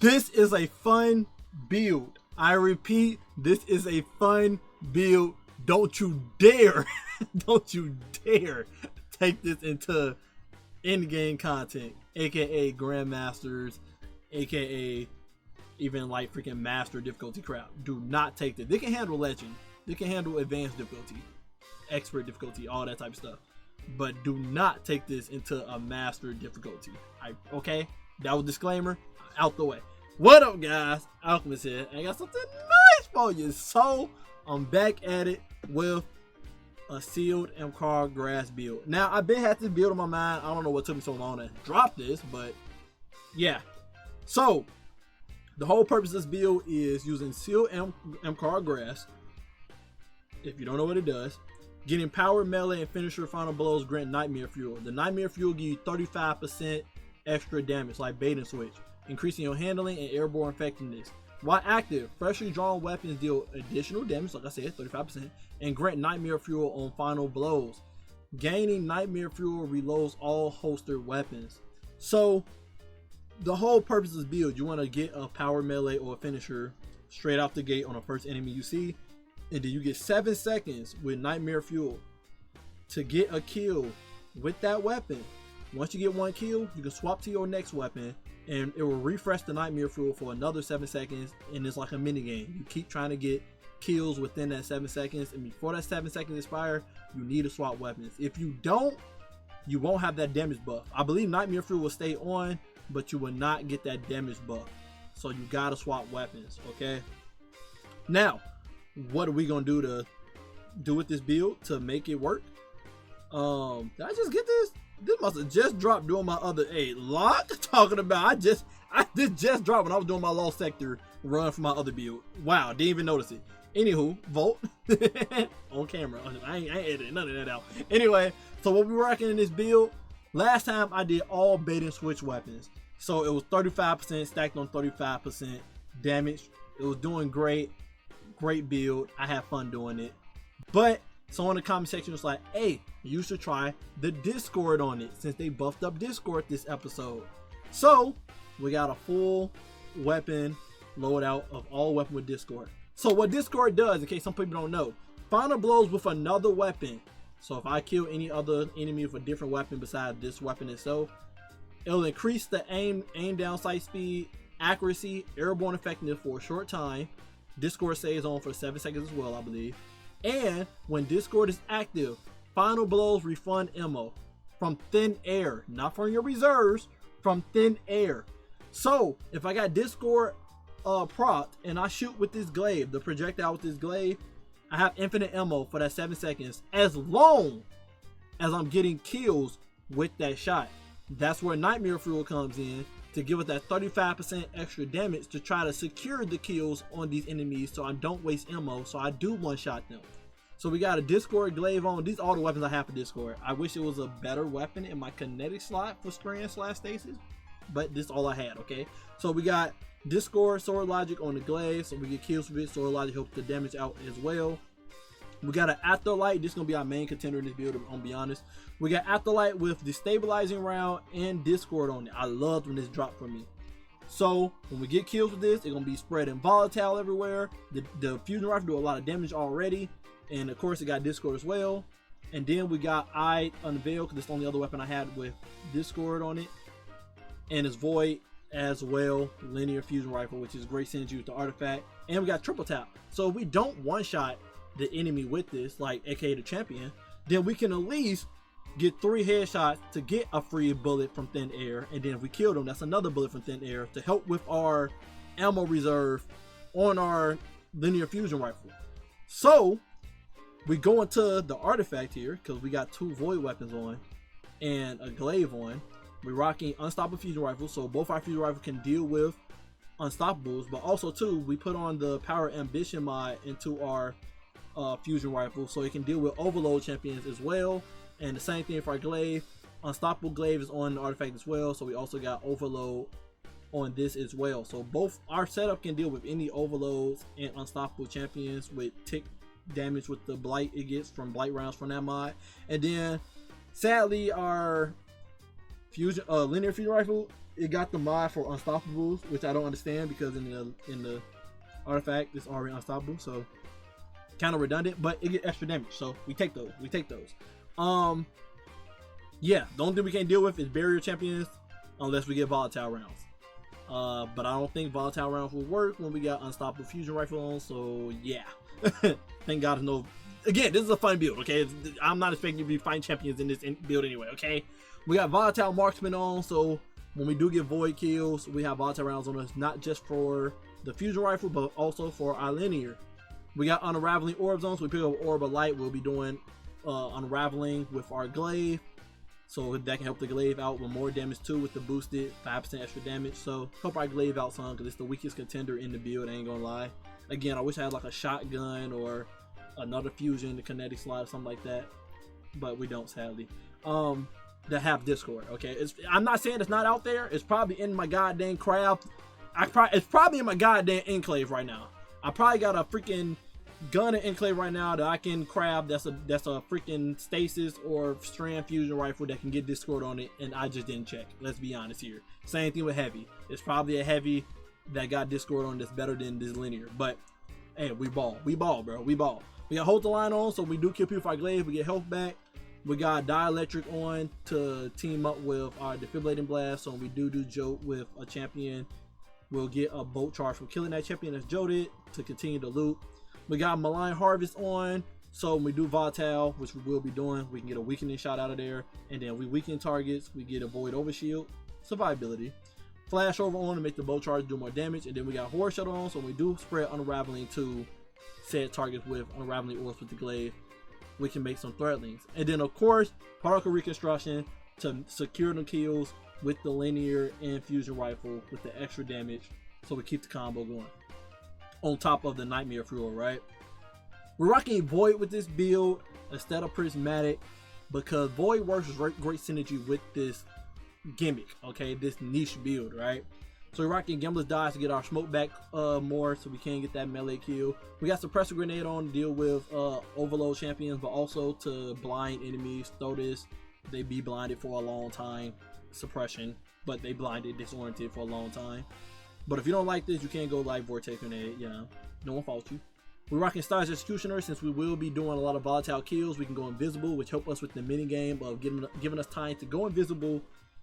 This is a fun build. I repeat, this is a fun build. Don't you dare, don't you dare take this into in-game content, aka Grandmasters, aka even like freaking Master difficulty crap. Do not take this. They can handle Legend. They can handle Advanced difficulty, Expert difficulty, all that type of stuff. But do not take this into a Master difficulty. Okay? That was disclaimer. Out the way. What up, guys? Alchemist here. I got something nice for you. So, I'm back at it with a sealed MCAR grass build. Now, I've been had this build on my mind. I don't know what took me so long to drop this, but yeah. So, the whole purpose of this build is using sealed MCAR grass. If you don't know what it does, getting power, melee, and finisher final blows grant Nightmare Fuel. The Nightmare Fuel give you 35% extra damage, like bait and switch, increasing your handling and airborne effectiveness. While active, freshly drawn weapons deal additional damage, like I said, 35%, and grant Nightmare Fuel on final blows. Gaining Nightmare Fuel reloads all holstered weapons. So, the whole purpose of this build, you want to get a power, melee, or a finisher straight out the gate on the first enemy you see. And then you get 7 seconds with Nightmare Fuel to get a kill with that weapon. Once you get one kill, you can swap to your next weapon and it will refresh the Nightmare Fuel for another 7 seconds, and it's like a mini game. You keep trying to get kills within that 7 seconds, and before that 7 seconds expire, you need to swap weapons. If you don't, you won't have that damage buff. I believe Nightmare Fuel will stay on, but you will not get that damage buff. So you gotta swap weapons, okay? Now, what are we gonna do with this build to make it work? Did I just get this? This must have just dropped doing my other lock talking about. I just dropped when I was doing my Lost Sector run for my other build. Wow, didn't even notice it. Anywho, Volt on camera. I ain't editing none of that out. Anyway, so what we were rocking in this build, last time I did all bait and switch weapons. So it was 35% stacked on 35% damage. It was doing great. Great build. I had fun doing it. But someone in the comment section was like, hey, you should try the Discord on it, since they buffed up Discord this episode. So we got a full weapon loadout of all weapon with Discord. So what Discord does, in case some people don't know, final blows with another weapon. So if I kill any other enemy with a different weapon besides this weapon itself, it'll increase the aim down sight speed, accuracy, airborne effectiveness for a short time. Discord stays on for 7 seconds as well, I believe. And when Discord is active, final blows refund ammo from thin air, not from your reserves, from thin air. So if I got Discord propped and I shoot with this glaive, the projectile with this glaive, I have infinite ammo for that 7 seconds, as long as I'm getting kills with that shot. That's where Nightmare Fuel comes in, to give it that 35% extra damage to try to secure the kills on these enemies, so I don't waste ammo, so I do one-shot them. So we got a Discord glaive on. These are all the weapons I have for Discord. I wish it was a better weapon in my kinetic slot for Strand/Stasis, but this is all I had, okay? So we got Discord Sword Logic on the glaive, so we get kills with it. Sword Logic helps the damage out as well. We got an Afterlight. This is going to be our main contender in this build, I'm going to be honest. We got Afterlight with Destabilizing Round and Discord on it. I loved when this dropped for me. So, when we get kills with this, it's going to be spreading volatile everywhere. The Fusion Rifle do a lot of damage already. And, of course, it got Discord as well. And then we got Eye Unveil, because it's the only other weapon I had with Discord on it. And it's Void as well. Linear Fusion Rifle, which is great synergy with the artifact. And we got Triple Tap. So, if we don't one-shot the enemy with this, like aka the champion, then we can at least get 3 headshots to get a free bullet from thin air, and then if we kill them, that's another bullet from thin air to help with our ammo reserve on our linear fusion rifle. So we go into the artifact here, because we got 2 void weapons on and a glaive on. We're rocking unstoppable fusion rifles, so both our fusion rifles can deal with unstoppables, but also too, we put on the power ambition mod into our fusion rifle, so it can deal with overload champions as well. And the same thing for our glaive. Unstoppable glaive is on the artifact as well, so we also got overload on this as well. So both our setup can deal with any overloads and unstoppable champions with tick damage with the blight it gets from blight rounds from that mod. And then sadly our fusion linear fusion rifle it got the mod for Unstoppables, which I don't understand because in the artifact it's already unstoppable, so kind of redundant, but it get extra damage, so we take those. Yeah, the only thing we can't deal with is barrier champions unless we get volatile rounds. But I don't think volatile rounds will work when we got unstoppable fusion rifle on, so yeah. Thank God there's no. Again, this is a fun build, okay? I'm not expecting you to be fighting champions in this build anyway, okay? We got volatile marksman on, so when we do get void kills, we have volatile rounds on us, not just for the fusion rifle, but also for our linear. We got unraveling orbs on, so we pick up orb of light. We'll be doing unraveling with our glaive, so that can help the glaive out with more damage too with the boosted 5% extra damage. So help our glaive out some because it's the weakest contender in the build, I ain't gonna lie. Again, I wish I had like a shotgun or another fusion, the kinetic slide or something like that, but we don't, sadly. That have Discord, okay? I'm not saying it's not out there. It's probably in my goddamn craft. It's probably in my goddamn enclave right now. I probably got a freaking gun in enclave right now that I can craft. That's a freaking stasis or strand fusion rifle that can get Discord on it, and I just didn't check. Let's be honest here. Same thing with heavy. It's probably a heavy that got Discord on that's better than this linear. But hey, we ball, bro. We ball. We got hold the line on, so we do kill people with our glaive. We get health back. We got dielectric on to team up with our defibrillating blast. So when we do jolt with a champion, we'll get a bolt charge from killing that champion that's jolted to continue the loop. We got malign harvest on, so when we do volatile, which we will be doing, we can get a weakening shot out of there, and then we weaken targets. We get a void overshield, survivability. Flash over on to make the bolt charge do more damage, and then we got horror shuttle on, so when we do spread unraveling to said targets with unraveling orbs with the glaive, we can make some threadlings. And then of course, particle reconstruction to secure the kills with the linear and fusion rifle with the extra damage, so we keep the combo going. On top of the nightmare fuel, right? We're rocking void with this build instead of prismatic because void works with great synergy with this gimmick, okay? This niche build, right? So we're rocking Gambler's Dice to get our smoke back more so we can get that melee kill. We got Suppressor Grenade on to deal with overload champions, but also to blind enemies. Throw this, they be blinded for a long time. Suppression, but they blinded, disoriented for a long time. But if you don't like this, you can't go like Vortex Grenade, you know, no one faults you. We're rocking Stars Executioner. Since we will be doing a lot of volatile kills, we can go invisible, which help us with the mini game of giving us time to go invisible,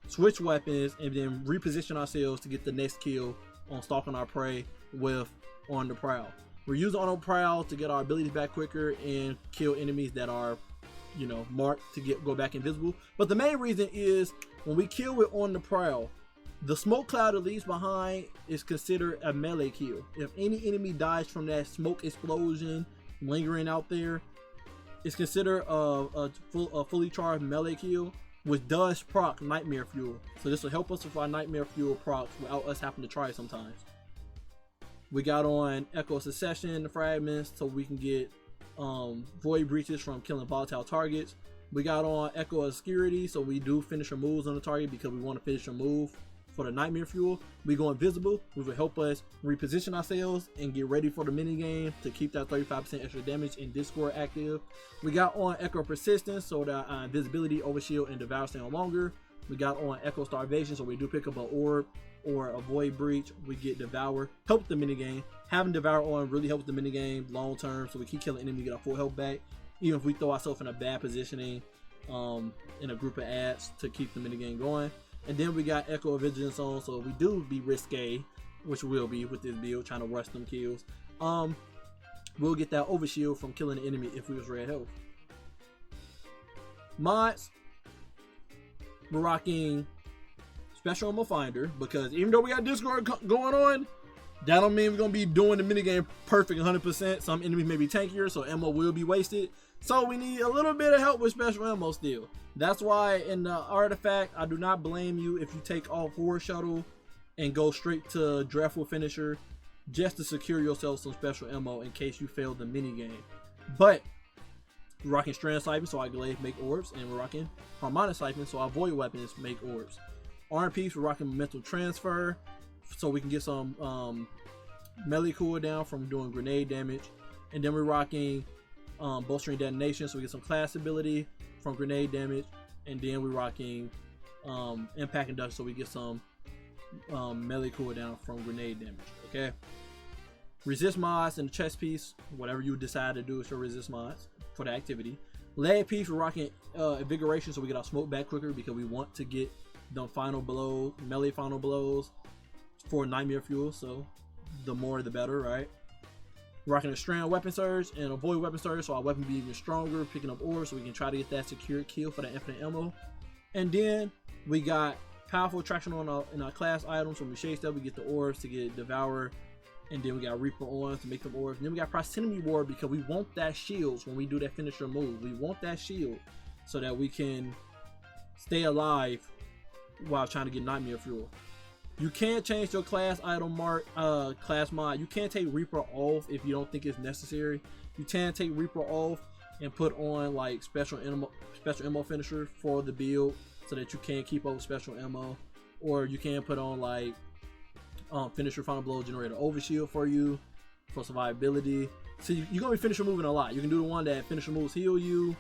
switch weapons, and then reposition ourselves to get the next kill on stalking our prey with On the Prowl. We're using On the Prowl to get our abilities back quicker and kill enemies that are, you know, marked to go back invisible. But the main reason is when we kill with On the Prowl, the smoke cloud it leaves behind is considered a melee kill. If any enemy dies from that smoke explosion lingering out there, it's considered a fully charged melee kill, which does proc Nightmare Fuel. So this will help us with our Nightmare Fuel procs without us having to try it sometimes. We got on Echo Succession fragments so we can get void breaches from killing volatile targets. We got on Echo Obscurity, so we do finisher moves on the target because we want to finish a move. For the Nightmare Fuel, we go invisible, which will help us reposition ourselves and get ready for the mini game to keep that 35% extra damage in Discord active. We got on Echo Persistence, so that invisibility, overshield, and devour stay on longer. We got on Echo Starvation, so we do pick up an orb or a void breach, we get devour, help the mini game. Having devour on really helps the mini game long term, so we keep killing enemies, get our full health back, even if we throw ourselves in a bad positioning in a group of ads to keep the mini game going. And then we got Echo of Vigilance on, so we do be risque, which will be with this build, trying to rush them kills. We'll get that overshield from killing the enemy if we was red health. Mods, we're rocking Special Ammo Finder, because even though we got Discord going on, that don't mean we're going to be doing the minigame perfect 100%. Some enemies may be tankier, so ammo will be wasted. So we need a little bit of help with special ammo still. That's why in the artifact, I do not blame you if you take off Horror Shuttle and go straight to Dreadful Finisher just to secure yourself some special ammo in case you fail the minigame. But we're rocking Strand Siphon, so our glaive make orbs, and we're rocking Harmonic Siphon, so our void weapons make orbs. Arm Piece, we're rocking Mental Transfer, so we can get some melee cooldown from doing grenade damage. And then we're rocking Bolstering Detonation, so we get some class ability from grenade damage. And then we're rocking Impact Induction, so we get some melee cooldown from grenade damage. Okay. Resist mods in the chest piece, whatever you decide to do with your resist mods for the activity. Leg piece, we're rocking invigoration so we get our smoke back quicker because we want to get the final blow, melee final blows for nightmare fuel. So the more the better, right? Rocking a strand weapon surge and avoid weapon surge so our weapon be even stronger, picking up ores so we can try to get that secure kill for that infinite ammo. And then we got powerful attraction on in our class items. When we shade stuff, we get the ores to get devour. And then we got Reaper on to make them ores. And then we got Proximity Ward because we want that shields when we do that finisher move. We want that shield so that we can stay alive while trying to get nightmare fuel. You can't change your class item class mod. You can't take Reaper off if you don't think it's necessary. You can take Reaper off and put on like special ammo finisher for the build so that you can keep up with special ammo. Or you can put on like finisher final blow generator overshield for you for survivability. So you're gonna be finisher moving a lot. You can do the one that finisher moves heal you.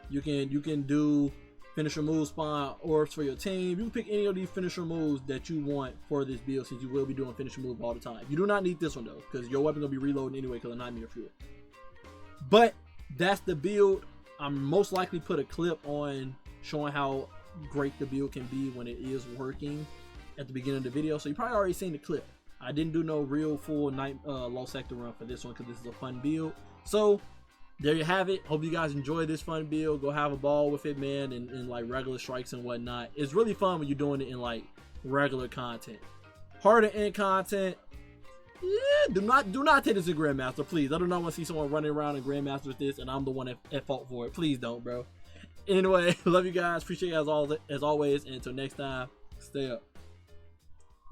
You can do finisher moves spawn orbs for your team. You can pick any of these finisher moves that you want for this build since you will be doing finisher move all the time. You do not need this one though because your weapon gonna be reloading anyway because of nightmare fuel. But that's the build. I'm most likely put a clip on showing how great the build can be when it is working at the beginning of the video, so you probably already seen the clip. I didn't do no real full night low sector run for this one because this is a fun build. So there you have it. Hope you guys enjoy this fun build. Go have a ball with it, man, and like regular strikes and whatnot. It's really fun when you're doing it in like regular content. Harder end content, yeah, do not take this in Grandmaster, please. I do not want to see someone running around in Grandmaster with this and I'm the one at fault for it. Please don't, bro. Anyway, love you guys. Appreciate you as always. And until next time, stay up.